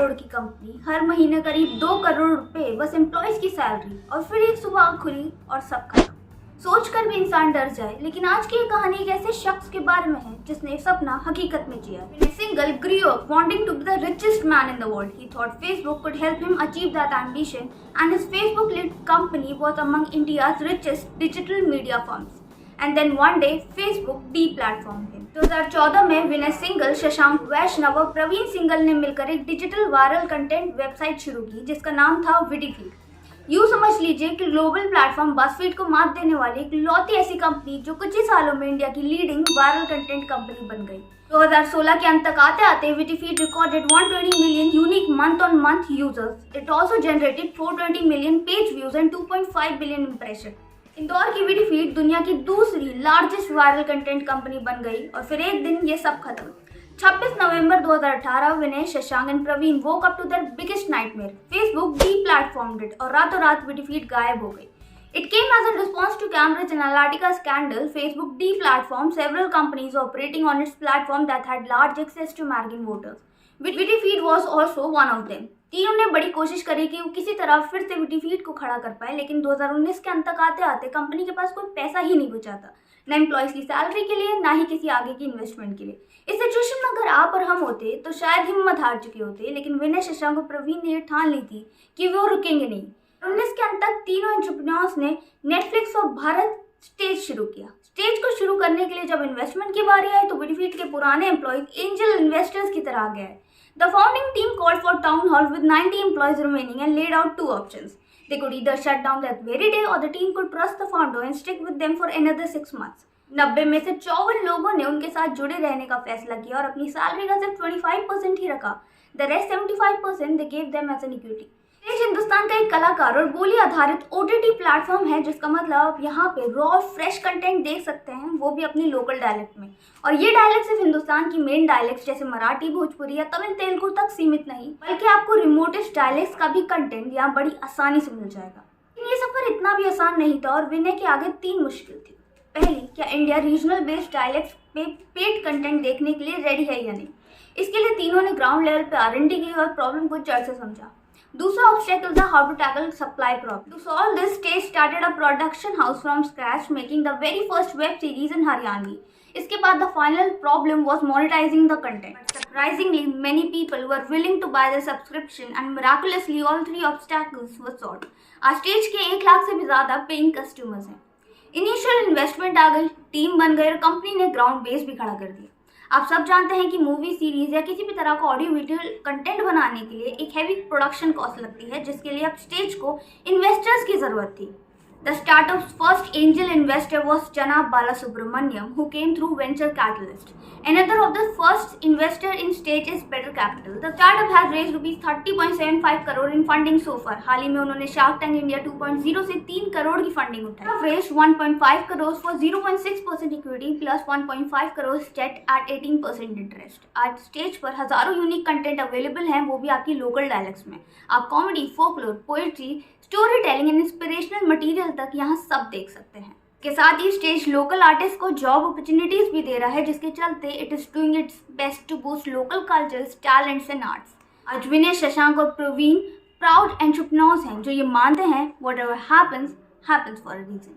करोड़ की कंपनी, हर महीने करीब 2 करोड़ रुपए बस एम्प्लॉयज की सैलरी, और फिर एक सुबह आँख खुली और सब खत्म। सोचकर भी इंसान डर जाए, लेकिन आज की ये कहानी एक ऐसे शख्स के बारे में है जिसने सपना हकीकत में जिया। When a single grew up wanting to be the richest man in the world, he thought Facebook could help him achieve that ambition, and his Facebook-led company was among India's richest digital media firms. And then one day, Facebook deplatformed him. 2014 में विनय सिंघल, शशांक वैष्णव और प्रवीण सिंघल ने मिलकर एक digital viral content website शुरू की जिसका नाम था विडीफीड। यूँ समझ लीजिए कि ग्लोबल प्लेटफॉर्म बज़फीड को मात देने वाली एक लौती ऐसी कंपनी जो कुछ ही सालों में इंडिया की लीडिंग वायरल कंटेंट कंपनी बन गई। 2016 के अंत तक आते आते WittyFeed recorded 120 million unique month on month users. It also generated 420 million page views and 2.5 billion impression. Indore की विडीफीड दुनिया की दूसरी लार्जेस्ट वायरल कंटेंट कंपनी बन गई और फिर एक दिन ये सब खत्म। 26 November 2018 Vinay, Shashank and Praveen woke up to their biggest nightmare. Facebook deplatformed it और रातों रात विडीफीड गायब हो गई। It came as a response to Cambridge Analytica scandal. Facebook deplatformed several companies operating on its platform that had large access to American voters. विडीफीड was also one of them. तीनों ने बड़ी कोशिश करी कि वो किसी तरह फिर से विडीफीड को खड़ा कर पाए, लेकिन 2019 के अंत तक आते आते कंपनी के पास कोई पैसा ही नहीं बचा था, न एम्प्लॉयज की सैलरी के लिए, ना ही किसी आगे की इन्वेस्टमेंट के लिए। इस सिचुएशन में अगर आप और हम होते तो शायद हिम्मत हार चुके होते, लेकिन विनय, शशांक और प्रवीण ने ये ठान ली थी कि वो रुकेंगे नहीं। 19 के अंत तक तीनों एंटरप्रेन्योर्स ने नेटफ्लिक्स और भारत स्टेज शुरू किया। स्टेज को शुरू करने के लिए जब इन्वेस्टमेंट की बारी आई तो विडीफीड के पुराने एम्प्लॉयज एंजल इन्वेस्टर्स की तरह आ गए। The founding team called for town hall with 90 employees remaining and laid out two options. They could either shut down that very day or the team could trust the founder and stick with them for another 6 months. 90 में से 54 लोगों ने उनके साथ जुड़े रहने का फैसला किया और अपनी सैलरी का सिर्फ 25% ही रखा। The rest 75% they gave them as an equity. Stage Hindustan का एक कलाकार और बोली आधारित OTT प्लेटफॉर्म है, जिसका मतलब आप यहाँ पे रॉ फ्रेश कंटेंट देख सकते हैं, वो भी अपनी लोकल डायलेक्ट में। और ये डायलेक्ट सिर्फ हिंदुस्तान की मेन डायलेक्ट जैसे मराठी, भोजपुरी या तमिल, तेलुगु तक सीमित नहीं, बल्कि आपको रिमोटेस्ट डायलेक्ट्स का भी कंटेंट यहाँ बड़ी आसानी से मिल जाएगा। लेकिन ये सफर इतना भी आसान नहीं था और विनय के आगे 3 मुश्किल थी। पहली, क्या इंडिया रीजनल बेस्ड डायलेक्ट्स पे पेड कंटेंट देखने के लिए रेडी है या नहीं। इसके लिए तीनों ने ग्राउंड लेवल पे R&D की और प्रॉब्लम को जड़ से समझा। दूसरा ऑब्स्टेकल था how to tackle supply problem. To solve this, Stage started a production house from scratch, making the very first web series in Haryanvi. इसके बाद the final problem was monetizing the content. Surprisingly, many people were willing to buy the subscription and miraculously all 3 obstacles were solved. आज stage के 1 लाख से भी ज्यादा paying customers हैं। Initial investment आ गई, team बन गई और कंपनी ने ग्राउंड बेस भी खड़ा कर दिया। आप सब जानते हैं कि मूवी, सीरीज या किसी भी तरह का ऑडियो वीडियो कंटेंट बनाने के लिए एक हैवी प्रोडक्शन कॉस्ट लगती है, जिसके लिए अब स्टेज को इन्वेस्टर्स की जरूरत थी। The startup's first angel investor was Janab Balasubramaniam, who came through Venture Catalyst. Another of the first investor in stage is Better Capital. The startup has raised rupees 30.75 crore in funding so far. हाल ही में उन्होंने Shark Tank India 2.0 से 3 करोड़ की funding उठाई। Raised 1.5 crores for 0.6% equity plus 1.5 crores debt at 18% interest. आज stage पर हजारों unique content available हैं, वो भी आपकी लोकल डायलेक्ट्स में। आप comedy, folklore, poetry, story telling and inspirational material तक यहाँ सब देख सकते हैं। के साथ ही स्टेज लोकल आर्टिस्ट को जॉब अपॉर्चुनिटीज भी दे रहा है, जिसके चलते it is doing its best to boost local cultures, talents and arts. आज विनय, शशांक और प्रवीण प्राउड एंटरप्रेन्योर्स हैं जो ये मानते हैं whatever happens for a reason.